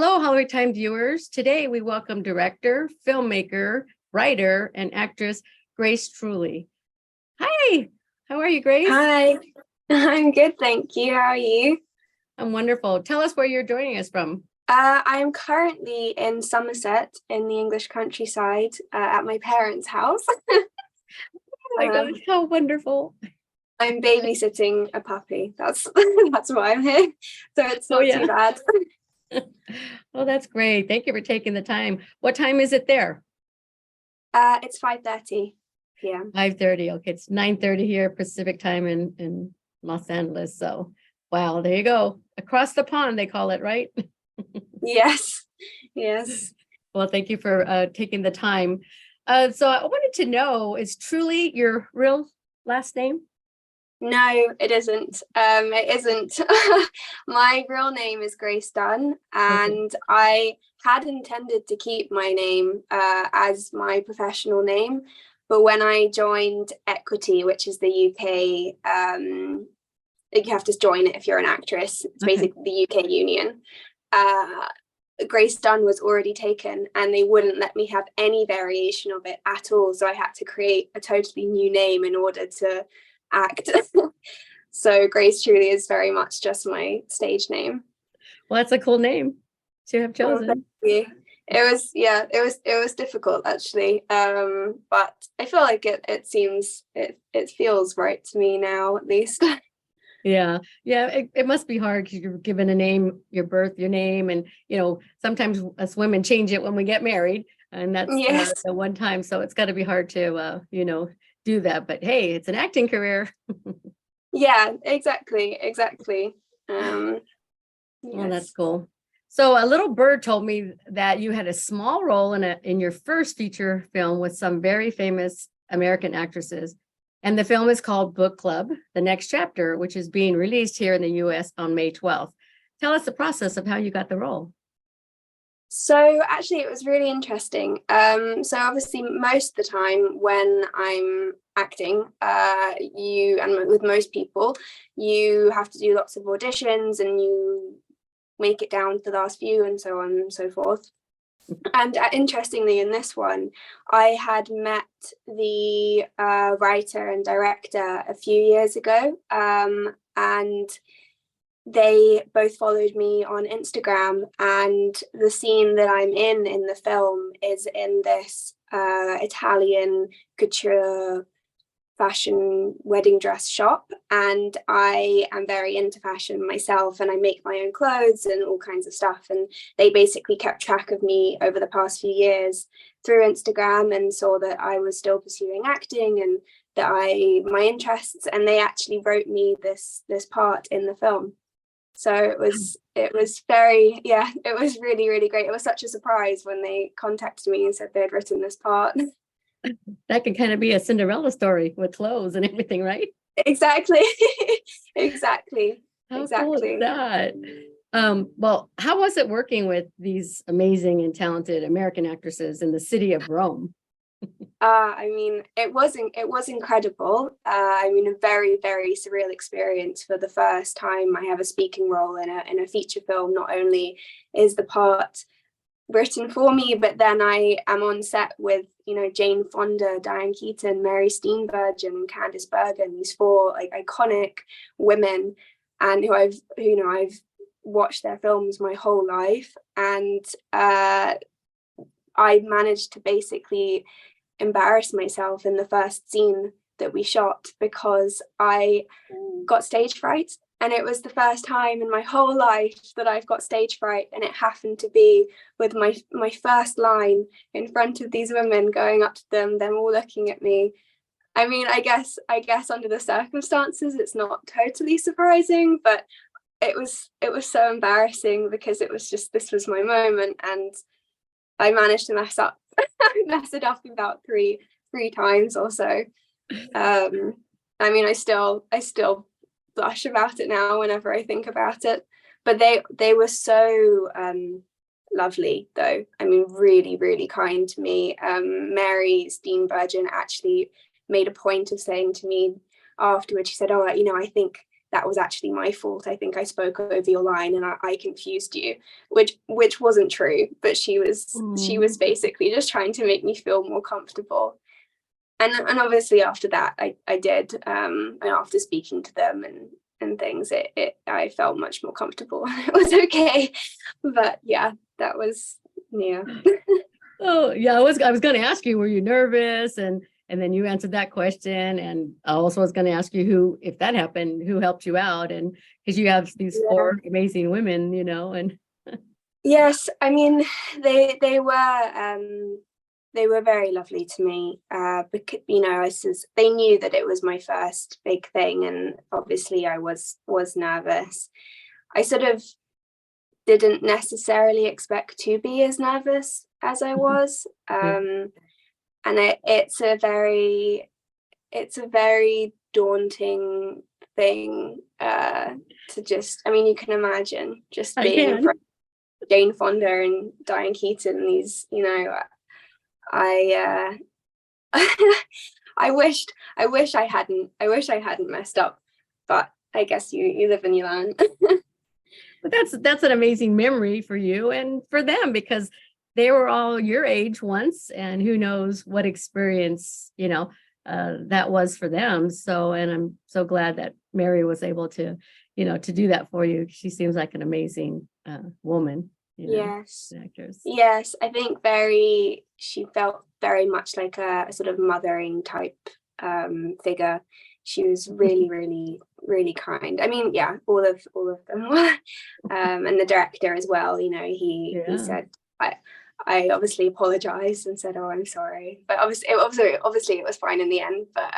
Hello, Hollywood Time viewers. Today we welcome director, filmmaker, writer, and actress Grace Truly. Hi, how are you, Grace? Hi, I'm good, thank you. How are you? I'm wonderful. Tell us where you're joining us from. I'm currently in Somerset in the English countryside at my parents' house. Oh my gosh, how wonderful. I'm babysitting a puppy. That's that's why I'm here. So it's not too bad. Oh, that's great. Thank you for taking the time. What time is it there? It's 5:30 p.m. 5:30. Okay, it's 9:30 here Pacific time in Los Angeles. So, wow, there you go. Across the pond, they call it, right? Yes, yes. Well, thank you for taking the time. So I wanted to know, is Truly your real last name? No, it isn't. It isn't. My real name is Grace Dunn, and I had intended to keep my name as my professional name. But when I joined Equity, which is the UK, you have to join it if you're an actress. It's basically the UK union. Grace Dunn was already taken, and they wouldn't let me have any variation of it at all. So I had to create a totally new name in order to act. So Grace Truly is very much just my stage name. Well, that's a cool name to have chosen. It was difficult actually, but I feel like it feels right to me now, at least. Yeah, it must be hard because you're given a name, your name, and sometimes us women change it when we get married, and that's the one time. So it's got to be hard to do that. But hey, it's an acting career. Yeah, exactly. Well, that's cool. So a little bird told me that you had a small role in your first feature film with some very famous American actresses. And the film is called Book Club, The Next Chapter, which is being released here in the US on May 12th. Tell us the process of how you got the role. So actually, it was really interesting. So obviously, most of the time when I'm acting, with most people, you have to do lots of auditions and you make it down to the last few and so on and so forth. And interestingly, in this one, I had met the writer and director a few years ago, and they both followed me on Instagram, and the scene that I'm in the film is in this Italian couture fashion wedding dress shop, and I am very into fashion myself, and I make my own clothes and all kinds of stuff, and they basically kept track of me over the past few years through Instagram and saw that I was still pursuing acting and that my interests, and they actually wrote me this part in the film. So it was very, it was really, really great. It was such a surprise when they contacted me and said they had written this part. That can kind of be a Cinderella story with clothes and everything, right? Exactly. Exactly. How cool is that? Well, how was it working with these amazing and talented American actresses in the city of Rome? I mean, it was incredible. I mean, a very, very surreal experience. For the first time I have a speaking role in a feature film. Not only is the part written for me, but then I am on set with Jane Fonda, Diane Keaton, Mary Steenburgen, and Candice Bergen, these four iconic women, and who I've watched their films my whole life, and I managed to basically embarrass myself in the first scene that we shot because I got stage fright. And it was the first time in my whole life that I've got stage fright, and it happened to be with my first line in front of these women, going up to them all looking at me. I mean, I guess under the circumstances, it's not totally surprising, but it was so embarrassing because this was my moment, and I managed to mess it up about three times or so. I mean, I still blush about it now whenever I think about it, but they were so lovely, though. I mean, really, really kind to me. Mary Steenburgen actually made a point of saying to me afterwards, she said, "Oh, I think that was actually my fault. I think I spoke over your line and I confused you, which wasn't true, but she was basically just trying to make me feel more comfortable. And obviously after that I did, and after speaking to them and things, I felt much more comfortable. It was okay. But yeah, that was, yeah. Oh yeah, I was going to ask you, were you nervous? And then you answered that question. And I also was going to ask you who, if that happened, who helped you out? And because you have these four amazing women, you know, and yes, I mean, they were very lovely to me, because, you know, they knew that it was my first big thing, and obviously I was nervous. I sort of didn't necessarily expect to be as nervous as I was, and it's a very daunting thing, to just, I mean, you can imagine just being in front of Jane Fonda and Diane Keaton, these, you know, I wish I hadn't messed up, but I guess you live and you learn. But that's an amazing memory for you and for them, because they were all your age once, and who knows what experience, you know, that was for them. So, and I'm so glad that Mary was able to, you know, to do that for you. She seems like an amazing woman. You know, yes, actress. Yes, I think she felt very much like a sort of mothering type figure. She was really, really, really kind. I mean, yeah, all of them were. And the director as well, you know, he said, I obviously apologized and said, oh, I'm sorry, but obviously it was fine in the end. But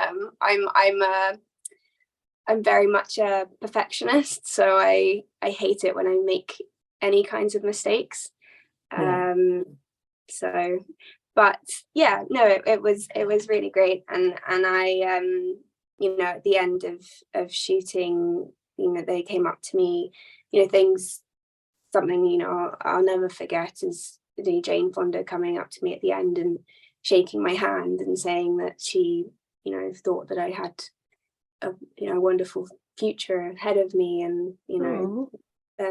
I'm very much a perfectionist, so I hate it when I make any kinds of mistakes. So, but yeah, no, it was really great, and I you know, at the end of shooting, you know, they came up to me, you know, something, you know, I'll never forget is the Jane Fonda coming up to me at the end and shaking my hand and saying that she, you know, thought that I had a, you know, wonderful future ahead of me, and, you know,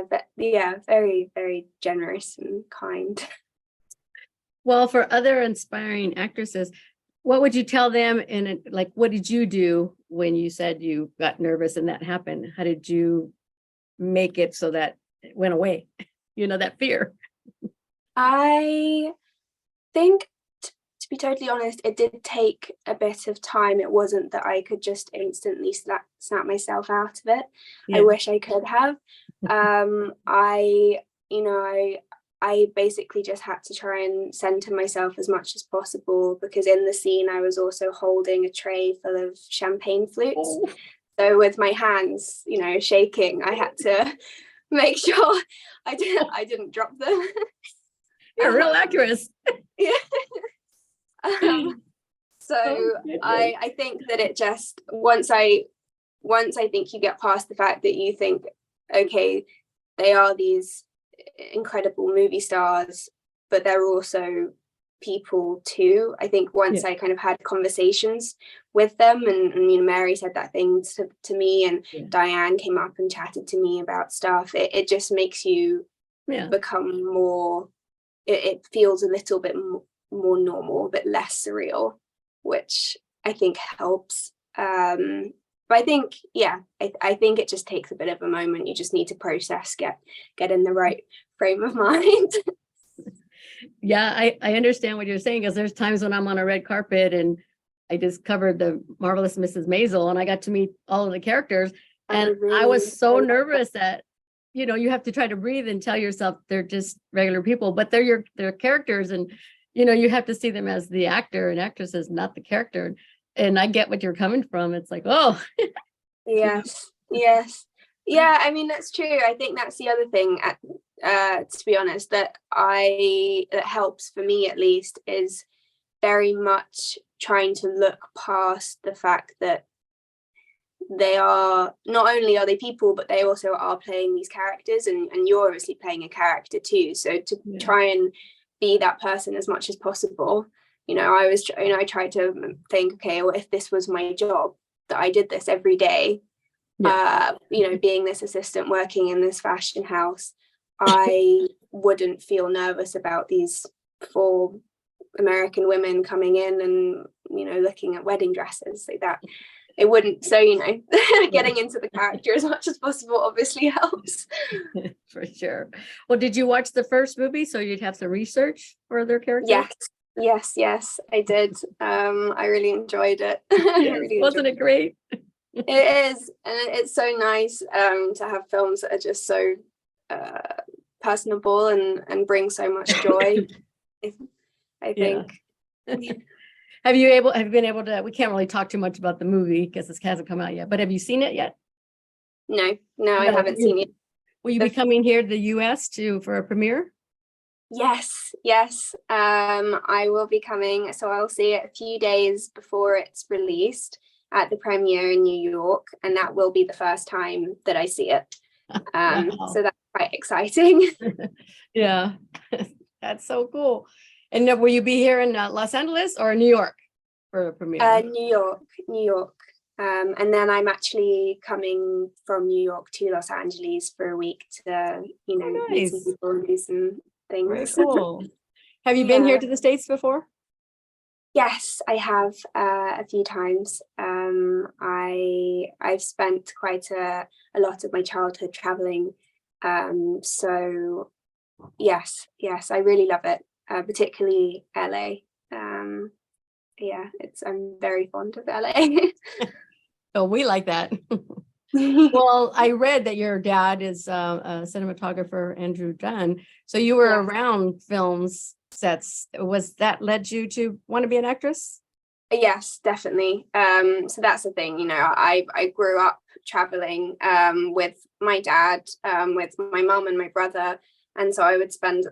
but yeah, very, very generous and kind. Well, for other inspiring actresses, what would you tell them? And like, what did you do when you said you got nervous and that happened? How did you make it so that it went away? You know, that fear. I think, to be totally honest, it did take a bit of time. It wasn't that I could just instantly snap myself out of it. I wish I could have. I basically just had to try and center myself as much as possible, because in the scene I was also holding a tray full of champagne flutes. So with my hands, you know, shaking, I had to make sure I didn't drop them. You're a real actress. Yeah. So I think that it just, once I think you get past the fact that you think, okay, they are these incredible movie stars, but they're also people too. I think once I kind of had conversations with them, and you know, Mary said that thing to me, and Diane came up and chatted to me about stuff, it just makes you become more, it feels a little bit more normal, a bit less surreal, which I think helps. But I think, I think it just takes a bit of a moment. You just need to process, get in the right frame of mind. Yeah, I understand what you're saying, because there's times when I'm on a red carpet and I just covered the Marvelous Mrs. Maisel and I got to meet all of the characters, and I was so nervous that, you know, you have to try to breathe and tell yourself they're just regular people, but they're characters, and you know, you have to see them as the actor and actresses, not the character. And I get what you're coming from. It's like, oh. Yes. Yeah, I mean, that's true. I think that's the other thing, to be honest, that helps for me, at least, is very much trying to look past the fact that they are, not only are they people, but they also are playing these characters, and you're obviously playing a character too. So to try and be that person as much as possible. You know, I tried to think, okay, well, if this was my job, that I did this every day, Being this assistant working in this fashion house, I wouldn't feel nervous about these 4 American women coming in and, looking at wedding dresses like that. It wouldn't. So, getting into the character as much as possible obviously helps. For sure. Well, did you watch the first movie so you'd have to research for their characters? Yes, I did. I really enjoyed it. Wasn't it great? It is, and it's so nice to have films that are just so personable and bring so much joy. I think. Have you been able to, we can't really talk too much about the movie because this hasn't come out yet, but have you seen it yet? No, I haven't seen it. Will you be coming here to the US for a premiere? Yes. I will be coming. So I'll see it a few days before it's released at the premiere in New York. And that will be the first time that I see it. Wow. So that's quite exciting. Yeah, that's so cool. And will you be here in Los Angeles or New York for a premiere? New York. And then I'm actually coming from New York to Los Angeles for a week to, meet some people and do some things. Very cool. Have you been here to the States before? Yes, I have a few times. I've spent quite a lot of my childhood traveling. So yes, I really love it, particularly LA. I'm very fond of LA. Oh, we like that. Well, I read that your dad is a cinematographer, Andrew Dunn. So you were around films sets. Was that led you to want to be an actress? Yes, definitely. So that's the thing, I grew up traveling with my dad, with my mum and my brother. And so I would spend,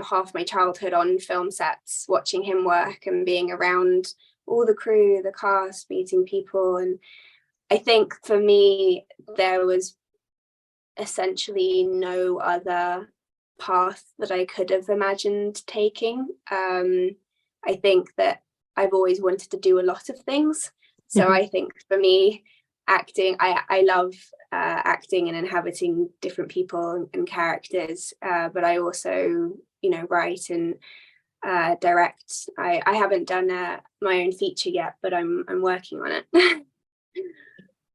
half my childhood on film sets, watching him work and being around all the crew, the cast, meeting people. And I think for me, there was essentially no other path that I could have imagined taking. I think that I've always wanted to do a lot of things. So I think for me, acting, I love acting and inhabiting different people and characters, but I also, write and direct. I haven't done my own feature yet, but I'm working on it.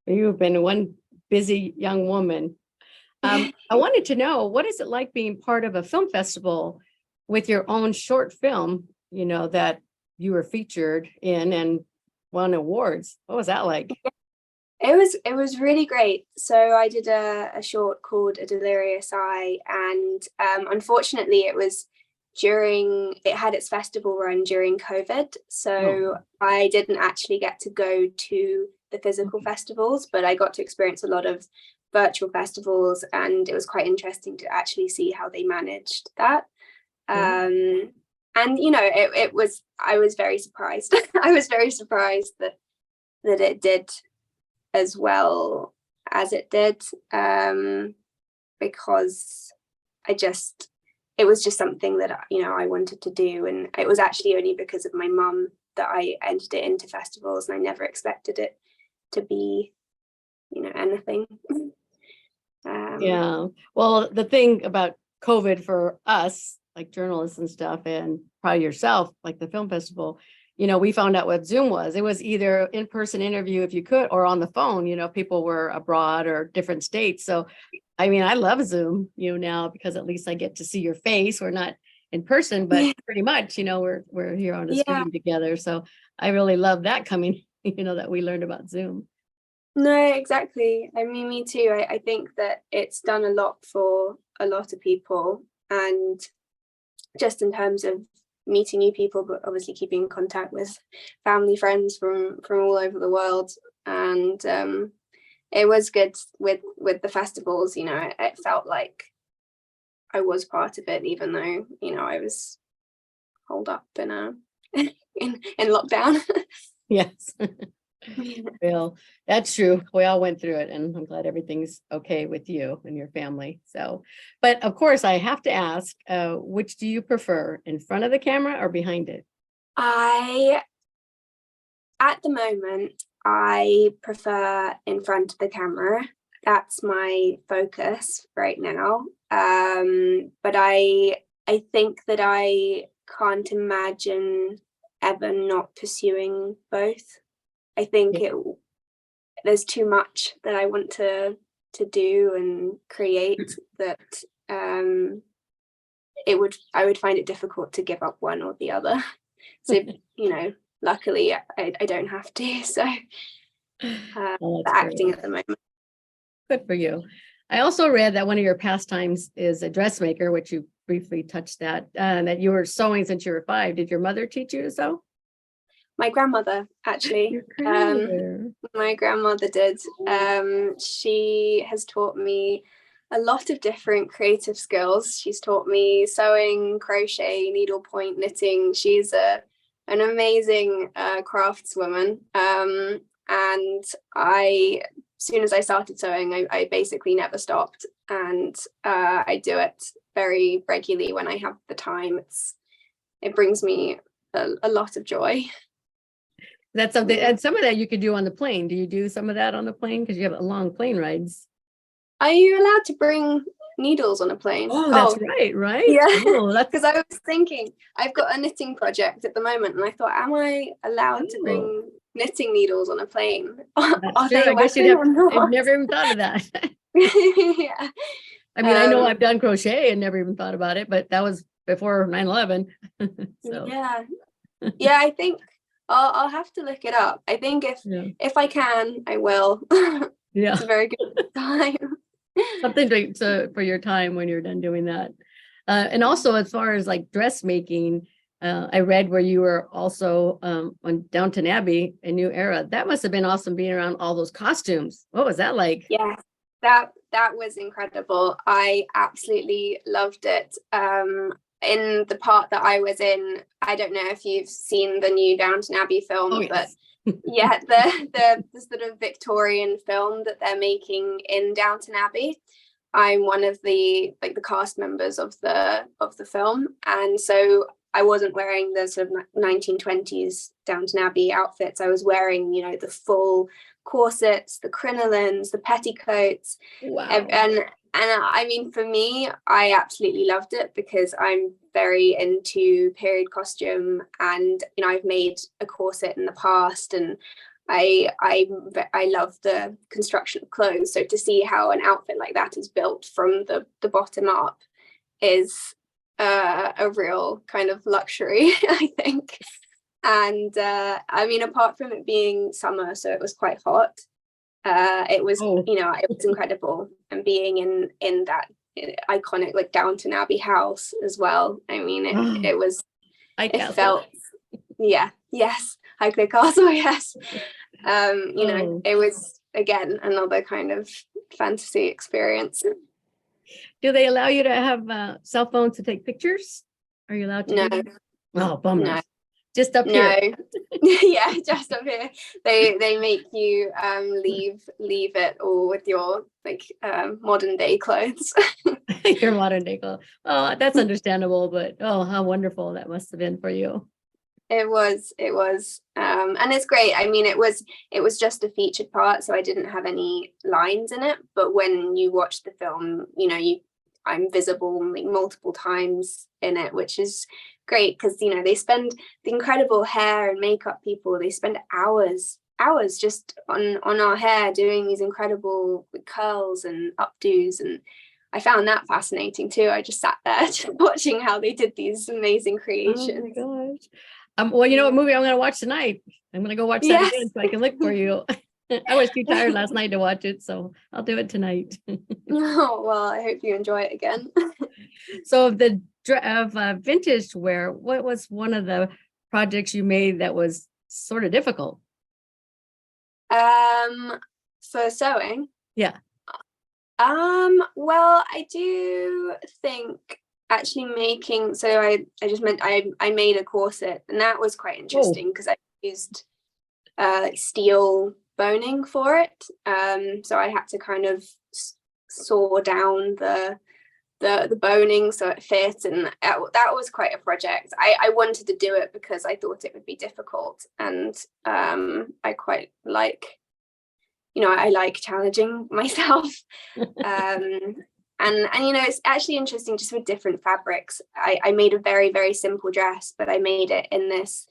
You've been one busy young woman. I wanted to know, what is it like being part of a film festival with your own short film, that you were featured in and won awards? What was that like? It was really great. So I did a short called A Delirious Eye, and unfortunately it had its festival run during COVID. So I didn't actually get to go to the physical festivals, but I got to experience a lot of virtual festivals, and it was quite interesting to actually see how they managed that. And I was very surprised. I was very surprised that it did as well as it did, because it was just something that I wanted to do, and it was actually only because of my mum that I entered it into festivals, and I never expected it to be anything. Well, the thing about COVID for us, like journalists and stuff, and probably yourself, like the film festival, we found out what Zoom was. It was either in-person interview if you could, or on the phone, people were abroad or different states. So, I love Zoom, now, because at least I get to see your face. We're not in person, but pretty much, we're here on the screen together. So I really love that coming, that we learned about Zoom. No, exactly. Me too. I think that it's done a lot for a lot of people, and just in terms of meeting new people, but obviously keeping in contact with family, friends from all over the world. And it was good with the festivals. It felt like I was part of it, even though I was holed up in in lockdown. Yes. Well, that's true. We all went through it, and I'm glad everything's okay with you and your family. So, but of course, I have to ask, which do you prefer, in front of the camera or behind it? At the moment, I prefer in front of the camera. That's my focus right now. But I think that I can't imagine ever not pursuing both. I think there's too much that I want to do and create that I would find it difficult to give up one or the other. So, luckily I don't have to. So acting at the moment. Good for you. I also read that one of your pastimes is a dressmaker, which you briefly touched that you were sewing since you were 5. Did your mother teach you to sew? My grandmother, actually. My grandmother did. She has taught me a lot of different creative skills. She's taught me sewing, crochet, needlepoint, knitting. She's an amazing craftswoman. And as soon as I started sewing, I basically never stopped. And I do it very regularly when I have the time. It brings me a lot of joy. That's something, and some of that you could do on the plane. Do you do some of that on the plane? Because you have long plane rides. Are you allowed to bring needles on a plane? Oh, that's right? Yeah, oh, because I was thinking, I've got a knitting project at the moment, and I thought, am I allowed to bring knitting needles on a plane? That's true. I guess I've never even thought of that. Yeah. I mean, I know I've done crochet and never even thought about it, but that was before 9/11. So. Yeah, I think I'll have to look it up. I think if I can, I will. Yeah, it's a very good time. Something for your time when you're done doing that. And also, as far as like dressmaking, I read where you were also on Downton Abbey, A New Era. That must have been awesome being around all those costumes. What was that like? Yeah, that was incredible. I absolutely loved it. In the part that I was in, I don't know if you've seen the new Downton Abbey film, but yeah, the sort of Victorian film that they're making in Downton Abbey. I'm one of the cast members of the film, and so I wasn't wearing the sort of 1920s Downton Abbey outfits. I was wearing, the full corsets, the crinolines, the petticoats. Wow. And I mean, for me, I absolutely loved it because I'm very into period costume, and I've made a corset in the past, and I love the construction of clothes. So to see how an outfit like that is built from the bottom up is a real kind of luxury, I think. And I mean, apart from it being summer, so it was quite hot. It was it was incredible, and being in that iconic like Downton Abbey house as well. I mean, it was felt Highclere Castle, yes. It was again another kind of fantasy experience. Do they allow you to have cell phones to take pictures? Are you allowed to? No. Oh, bummer. No. Just up here. Yeah, just up here. They make you leave it all with your modern day clothes. Your modern day clothes. Oh, that's understandable, but how wonderful that must have been for you. It was and it's great. I mean, it was just a featured part, so I didn't have any lines in it, but when you watch the film, I'm visible multiple times in it, which is great because they spend the incredible hair and makeup people, they spend hours just on our hair doing these incredible curls and updos, and I found that fascinating too. I just sat there just watching how they did these amazing creations. Oh my gosh. Well, you know what movie I'm going to watch tonight? I'm going to go watch that again so I can look for you. I was too tired last night to watch it, so I'll do it tonight. Oh, well, I hope you enjoy it again. So of vintage wear, what was one of the projects you made that was sort of difficult? For sewing? Yeah. Well, I do think actually making, so I made a corset, and that was quite interesting because I used steel boning for it. So I had to kind of saw down the the boning so it fit, and that was quite a project. I wanted to do it because I thought it would be difficult, and I quite like, I like challenging myself. And it's actually interesting, just with different fabrics. I made a very, very simple dress, but I made it in this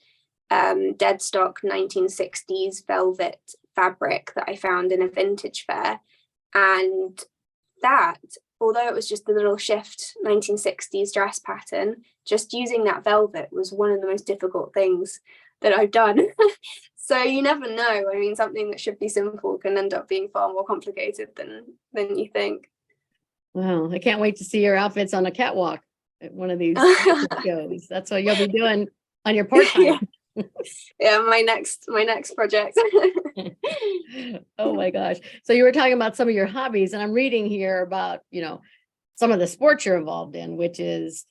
dead stock 1960s velvet fabric that I found in a vintage fair. And that, although it was just a little shift 1960s dress pattern, just using that velvet was one of the most difficult things that I've done. So you never know. I mean, something that should be simple can end up being far more complicated than you think. Wow, I can't wait to see your outfits on a catwalk at one of these shows. That's what you'll be doing on your part time. Yeah, my next project. Oh my gosh. So you were talking about some of your hobbies, and I'm reading here about, some of the sports you're involved in, which is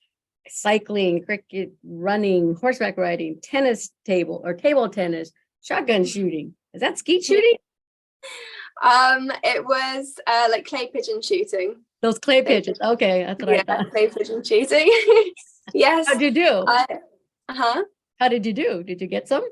cycling, cricket, running, horseback riding, table tennis, shotgun shooting. Is that skeet shooting? It was like clay pigeon shooting. Those clay pigeons. Okay, that's what I thought. Clay pigeon shooting. Yes. How'd you do? How did you do? Did you get some?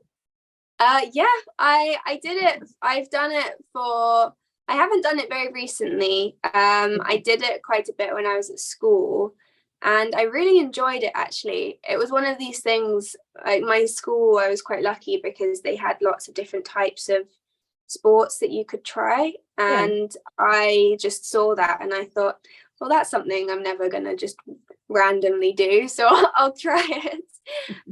Yeah, I did it. I've done it I haven't done it very recently. I did it quite a bit when I was at school, and I really enjoyed it, actually. It was one of these things, like my school, I was quite lucky because they had lots of different types of sports that you could try. And I just saw that and I thought, well, that's something I'm never going to just randomly do. So I'll try it.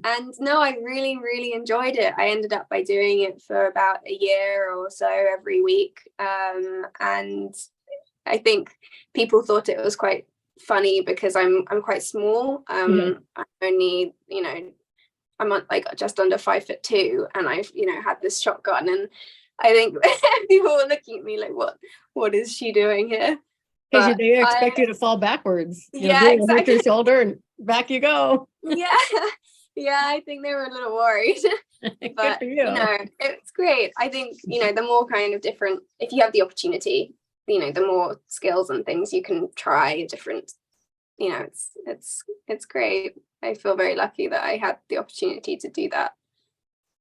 And no, I really, really enjoyed it. I ended up by doing it for about a year or so every week. And I think people thought it was quite funny because I'm quite small. I'm only, I'm like just under 5'2", and I've, had this shotgun, and I think people were looking at me like, what is she doing here? Because they expect you to fall backwards. Exactly. Hurt your shoulder and back you go. Yeah, I think they were a little worried. But it's great. I think the more kind of different, if you have the opportunity, the more skills and things you can try, different. It's great. I feel very lucky that I had the opportunity to do that.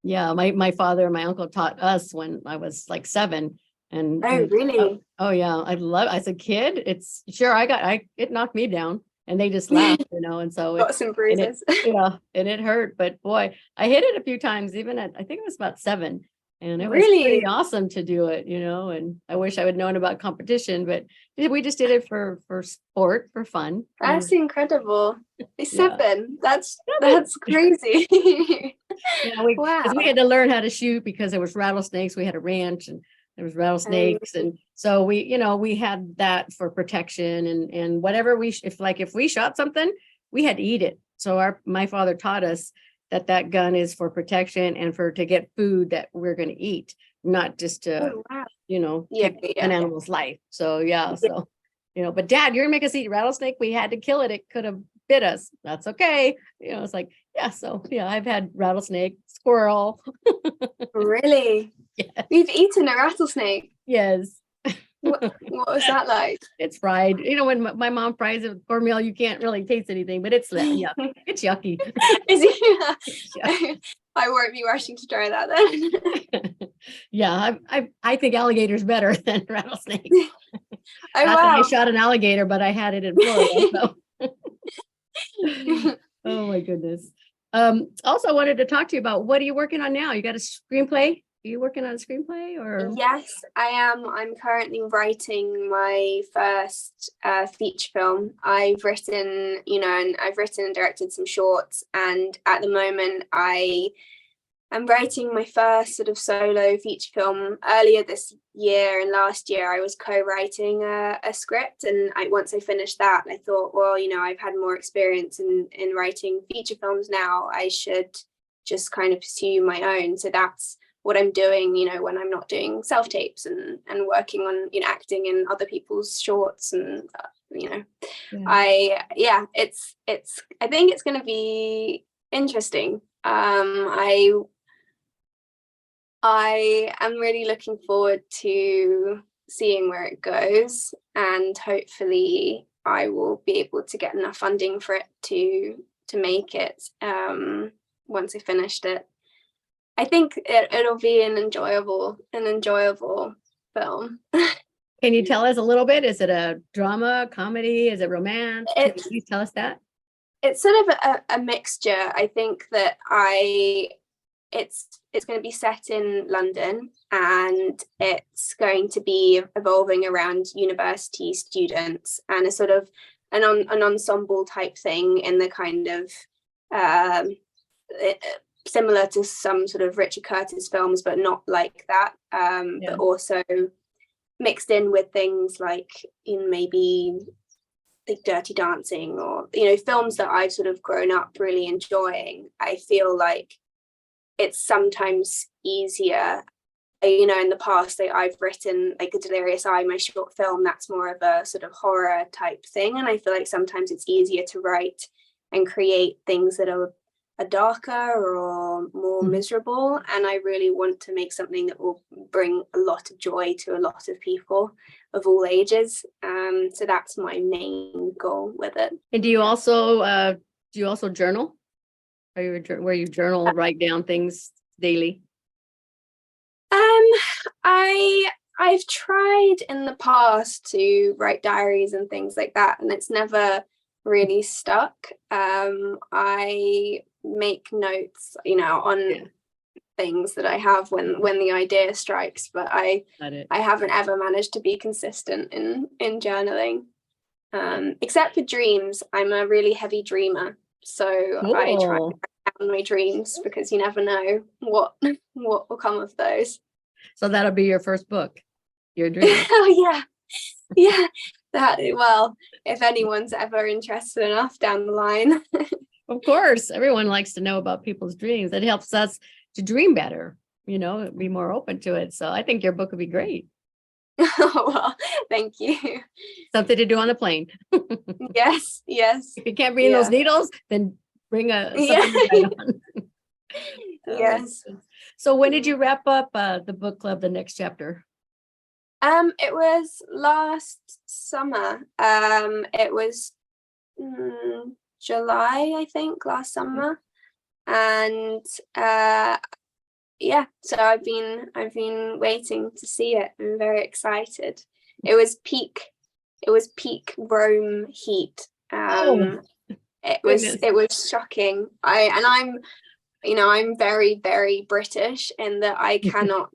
Yeah, my father and my uncle taught us when I was like 7. And really? Oh yeah, as a kid, it knocked me down, and they just laughed, and so got some bruises. And it hurt, but boy, I hit it a few times, even at, I think it was about 7, and it was really pretty awesome to do it, and I wish I would known about competition, but we just did it for sport, for fun. That's incredible. 7. That's crazy. Wow. We had to learn how to shoot because there was rattlesnakes. We had a ranch, and there was rattlesnakes, and so we had that for protection, and whatever if we shot something, we had to eat it. So my father taught us that gun is for protection and to get food that we're going to eat, not just to take an animal's life. So but Dad, you're gonna make us eat rattlesnake. We had to kill it. It could have bit us. That's okay. It's like, so I've had rattlesnake, squirrel. Really? Yeah. You've eaten a rattlesnake? Yes. What was that like? It's fried. When my mom fries it with cornmeal, you can't really taste anything, but it's yucky. It's yucky. I won't be rushing to try that then. Yeah, I think alligator's better than rattlesnake. Oh, wow. I shot an alligator, but I had it in Florida. So. Oh my goodness. Also wanted to talk to you about, what are you working on now? You got a screenplay? Are you working on a screenplay or? Yes, I am. I'm currently writing my first feature film. I've written, and directed some shorts, and at the moment I'm writing my first sort of solo feature film. Earlier this year and last year, I was co-writing a script, and once I finished that, I thought, well, I've had more experience in writing feature films now. I should just kind of pursue my own. So that's what I'm doing, when I'm not doing self-tapes and working on, acting in other people's shorts, and I think it's going to be interesting. I am really looking forward to seeing where it goes, and hopefully I will be able to get enough funding for it to make it once I finished it. I think it'll be an enjoyable film. Can you tell us a little bit? Is it a drama, comedy? Is it romance? Can you please tell us that? It's sort of a mixture. I think that it's going to be set in London, and it's going to be evolving around university students and a sort of an ensemble type thing in the kind of similar to some sort of Richard Curtis films, but not like that. But also mixed in with things like maybe like Dirty Dancing, or films that I've sort of grown up really enjoying. I feel like it's sometimes easier, in the past I've written like A Delirious Eye, my short film, that's more of a sort of horror type thing, and I feel like sometimes it's easier to write and create things that are darker or more miserable, and I really want to make something that will bring a lot of joy to a lot of people of all ages. So that's my main goal with it. And do you also journal? Where you journal, write down things daily? I've tried in the past to write diaries and things like that, and it's never really stuck. I make notes, on things that I have when the idea strikes, but I haven't ever managed to be consistent in journaling. Except for dreams. I'm a really heavy dreamer, so I try to write down my dreams, because you never know what will come of those. So that'll be your first book, your dream. Oh yeah. Well, if anyone's ever interested enough down the line. Of course, everyone likes to know about people's dreams. It helps us to dream better, be more open to it. So I think your book would be great. Oh, well, thank you. Something to do on the plane. Yes. If you can't bring those needles, then bring something to write on. Yes. So when did you wrap up the book club, the next chapter? It was last summer. It was July, I think, last summer. And so I've been waiting to see it. I'm very excited. It was peak Rome heat. It was shocking. I'm very, very British in that I cannot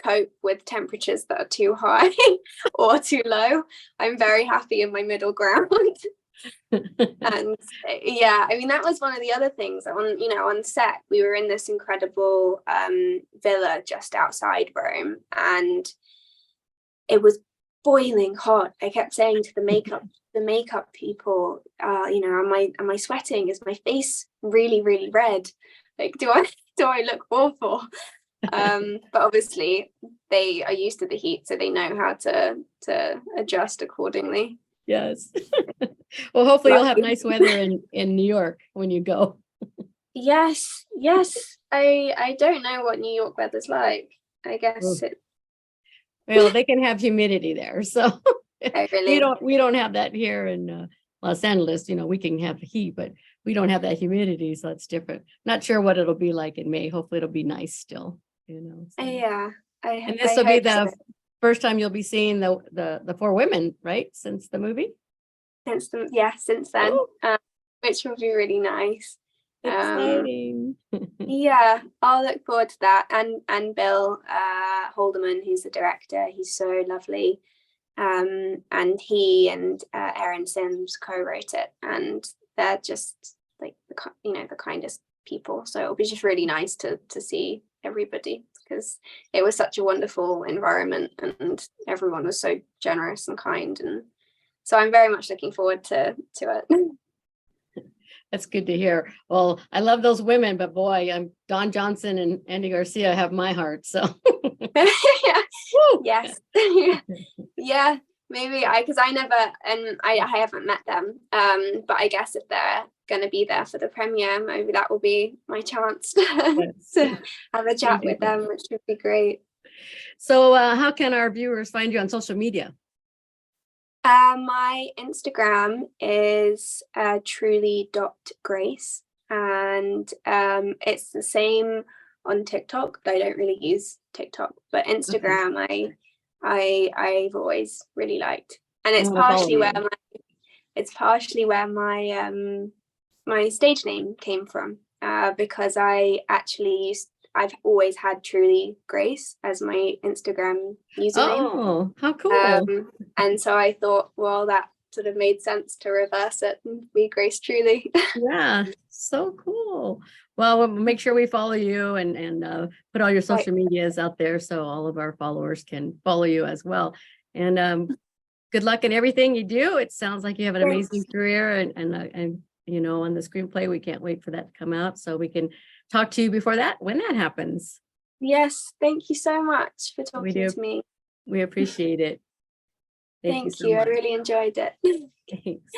cope with temperatures that are too high or too low. I'm very happy in my middle ground. And that was one of the other things on set. We were in this incredible villa just outside Rome, and it was boiling hot. I kept saying to the makeup people, am I sweating? Is my face really, really red? Like, do I look awful? But obviously they are used to the heat, so they know how to adjust accordingly. Yes. Well, hopefully you'll have nice weather in New York when you go. Yes. I don't know what New York weather's like. I guess well, they can have humidity there, so really? we don't have that here in Los Angeles. We can have heat, but we don't have that humidity, so it's different. Not sure what it'll be like in May. Hopefully it'll be nice still. So. Yeah. And this will be the first time you'll be seeing the four women, right? Since the movie? Since then, which will be really nice. Exciting. Yeah, I'll look forward to that. And Bill Haldeman, who's the director, he's so lovely. And he and Erin Sims co-wrote it, and they're just like the kindest people. So it'll be just really nice to see everybody, because it was such a wonderful environment and everyone was so generous and kind, and so I'm very much looking forward to it. That's good to hear. Well, I love those women, but boy, Don Johnson and Andy Garcia have my heart. So yes. Yeah, maybe because I haven't met them, but I guess if they're going to be there for the premiere, maybe that will be my chance to have a chat with them, which would be great. So how can our viewers find you on social media? My Instagram is truly.grace, and it's the same on TikTok, though I don't really use TikTok, but Okay. Instagram I've always really liked. And I'm it's gonna follow partially where my my stage name came from, because I've always had Truly Grace as my Instagram username. Oh, how cool. And so I thought, well, that sort of made sense to reverse it and be Grace Truly. Yeah, so cool. Well, we'll make sure we follow you and put all your social medias out there so all of our followers can follow you as well. And good luck in everything you do. It sounds like you have an amazing career and you know, on the screenplay, we can't wait for that to come out so we can talk to you before that, when that happens. Yes, thank you so much for talking to me. We appreciate it. Thank you so I much. really enjoyed it. Thanks.